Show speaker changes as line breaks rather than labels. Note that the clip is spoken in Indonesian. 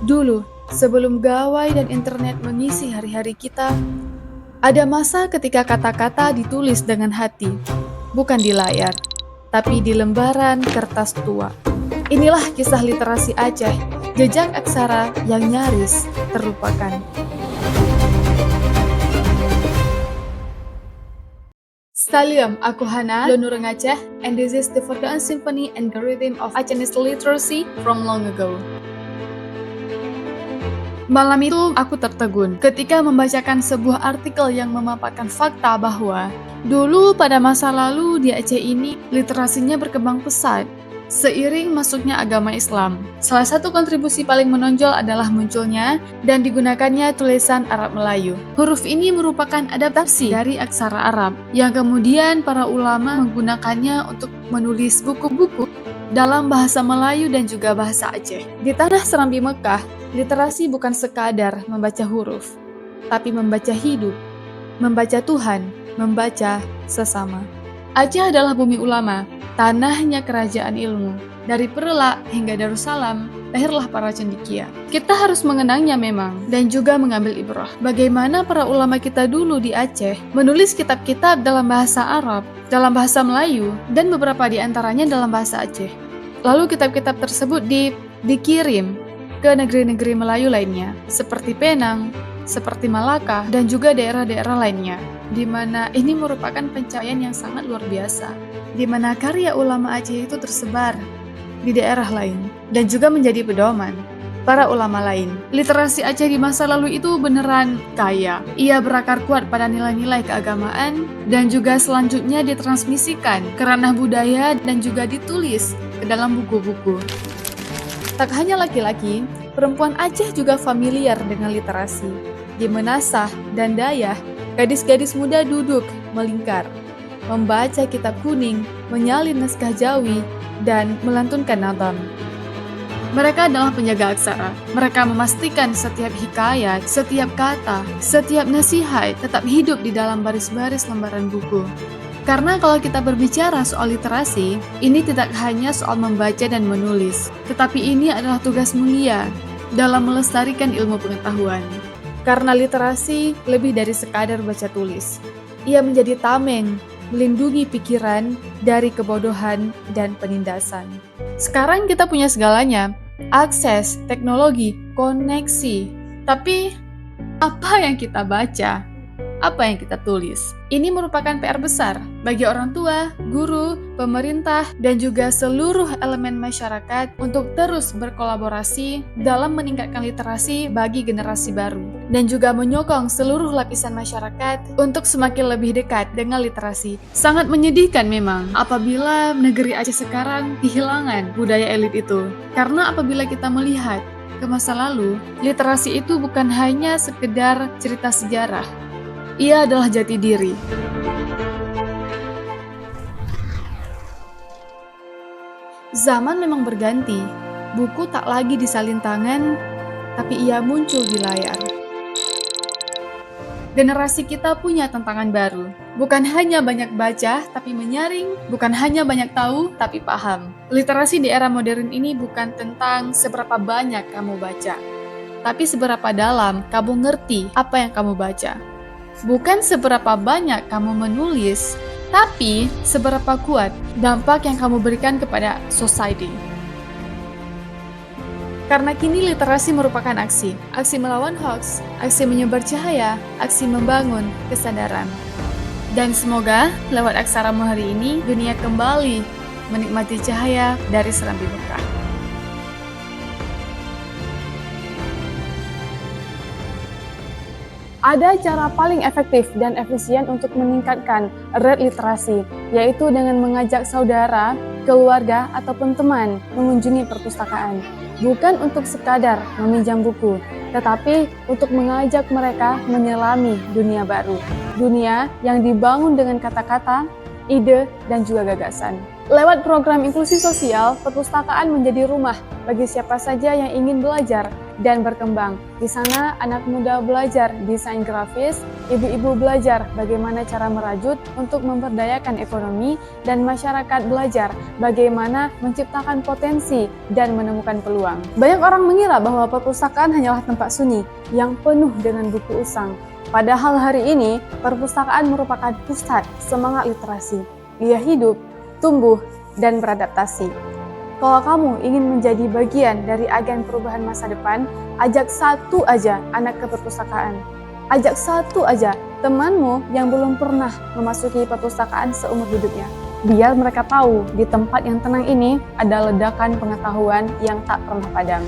Dulu, sebelum gawai dan internet mengisi hari-hari kita, ada masa ketika kata-kata ditulis dengan hati, bukan di layar, tapi di lembaran kertas tua. Inilah kisah literasi Aceh, jejak aksara yang nyaris terlupakan. Salam, aku Hana, Lonureng Aceh, and this is the Forgotten Symphony and the Rhythm of Acehese Literacy from long ago. Malam itu aku tertegun ketika membacakan sebuah artikel yang memaparkan fakta bahwa dulu pada masa lalu di Aceh ini literasinya berkembang pesat seiring masuknya agama Islam. Salah satu kontribusi paling menonjol adalah munculnya dan digunakannya tulisan Arab Melayu. Huruf ini merupakan adaptasi dari aksara Arab yang kemudian para ulama menggunakannya untuk menulis buku-buku dalam bahasa Melayu dan juga bahasa Aceh. Di tanah Serambi Mekah, literasi bukan sekadar membaca huruf, tapi membaca hidup, membaca Tuhan, membaca sesama. Aceh adalah bumi ulama, tanahnya kerajaan ilmu. Dari Perelak hingga Darussalam, lahirlah para cendekia. Kita harus mengenangnya memang, dan juga mengambil ibrah. Bagaimana para ulama kita dulu di Aceh menulis kitab-kitab dalam bahasa Arab, dalam bahasa Melayu, dan beberapa di antaranya dalam bahasa Aceh. Lalu kitab-kitab tersebut dikirim ke negeri-negeri Melayu lainnya, seperti Penang, seperti Malaka, dan juga daerah-daerah lainnya, di mana ini merupakan pencapaian yang sangat luar biasa, di mana karya ulama Aceh itu tersebar di daerah lain, dan juga menjadi pedoman para ulama lain. Literasi Aceh di masa lalu itu beneran kaya. Ia berakar kuat pada nilai-nilai keagamaan, dan juga selanjutnya ditransmisikan ke ranah budaya dan juga ditulis ke dalam buku-buku. Tak hanya laki-laki, perempuan Aceh juga familiar dengan literasi. Di Menasah dan Dayah, gadis-gadis muda duduk melingkar, membaca kitab kuning, menyalin naskah Jawi, dan melantunkan nadam. Mereka adalah penjaga aksara. Mereka memastikan setiap hikayat, setiap kata, setiap nasihat tetap hidup di dalam baris-baris lembaran buku. Karena kalau kita berbicara soal literasi, ini tidak hanya soal membaca dan menulis, tetapi ini adalah tugas mulia dalam melestarikan ilmu pengetahuan. Karena literasi lebih dari sekadar baca tulis. Ia menjadi tameng, melindungi pikiran dari kebodohan dan penindasan. Sekarang kita punya segalanya, akses, teknologi, koneksi. Tapi, apa yang kita baca? Apa yang kita tulis? Ini merupakan PR besar bagi orang tua, guru, pemerintah, dan juga seluruh elemen masyarakat untuk terus berkolaborasi dalam meningkatkan literasi bagi generasi baru, dan juga menyokong seluruh lapisan masyarakat untuk semakin lebih dekat dengan literasi. Sangat menyedihkan memang apabila negeri Aceh sekarang kehilangan budaya elit itu. Karena apabila kita melihat ke masa lalu, literasi itu bukan hanya sekedar cerita sejarah. Ia adalah jati diri. Zaman memang berganti. Buku tak lagi disalin tangan, tapi ia muncul di layar. Generasi kita punya tantangan baru. Bukan hanya banyak baca, tapi menyaring. Bukan hanya banyak tahu, tapi paham. Literasi di era modern ini bukan tentang seberapa banyak kamu baca, tapi seberapa dalam kamu ngerti apa yang kamu baca. Bukan seberapa banyak kamu menulis, tapi seberapa kuat dampak yang kamu berikan kepada society. Karena kini literasi merupakan aksi melawan hoax, aksi menyebar cahaya, aksi membangun kesadaran. Dan semoga lewat aksaramu hari ini, dunia kembali menikmati cahaya dari Serambi Mekah.
Ada cara paling efektif dan efisien untuk meningkatkan rate literasi, yaitu dengan mengajak saudara, keluarga, ataupun teman mengunjungi perpustakaan. Bukan untuk sekadar meminjam buku, tetapi untuk mengajak mereka menyelami dunia baru. Dunia yang dibangun dengan kata-kata, ide, dan juga gagasan. Lewat program inklusi sosial, perpustakaan menjadi rumah bagi siapa saja yang ingin belajar dan berkembang. Di sana anak muda belajar desain grafis, ibu-ibu belajar bagaimana cara merajut untuk memberdayakan ekonomi, dan masyarakat belajar bagaimana menciptakan potensi dan menemukan peluang. Banyak orang mengira bahwa perpustakaan hanyalah tempat sunyi yang penuh dengan buku usang. Padahal hari ini, perpustakaan merupakan pusat semangat literasi. Ia hidup, tumbuh, dan beradaptasi. Kalau kamu ingin menjadi bagian dari agen perubahan masa depan, ajak satu aja anak ke perpustakaan. Ajak satu aja temanmu yang belum pernah memasuki perpustakaan seumur hidupnya. Biar mereka tahu di tempat yang tenang ini ada ledakan pengetahuan yang tak pernah padam.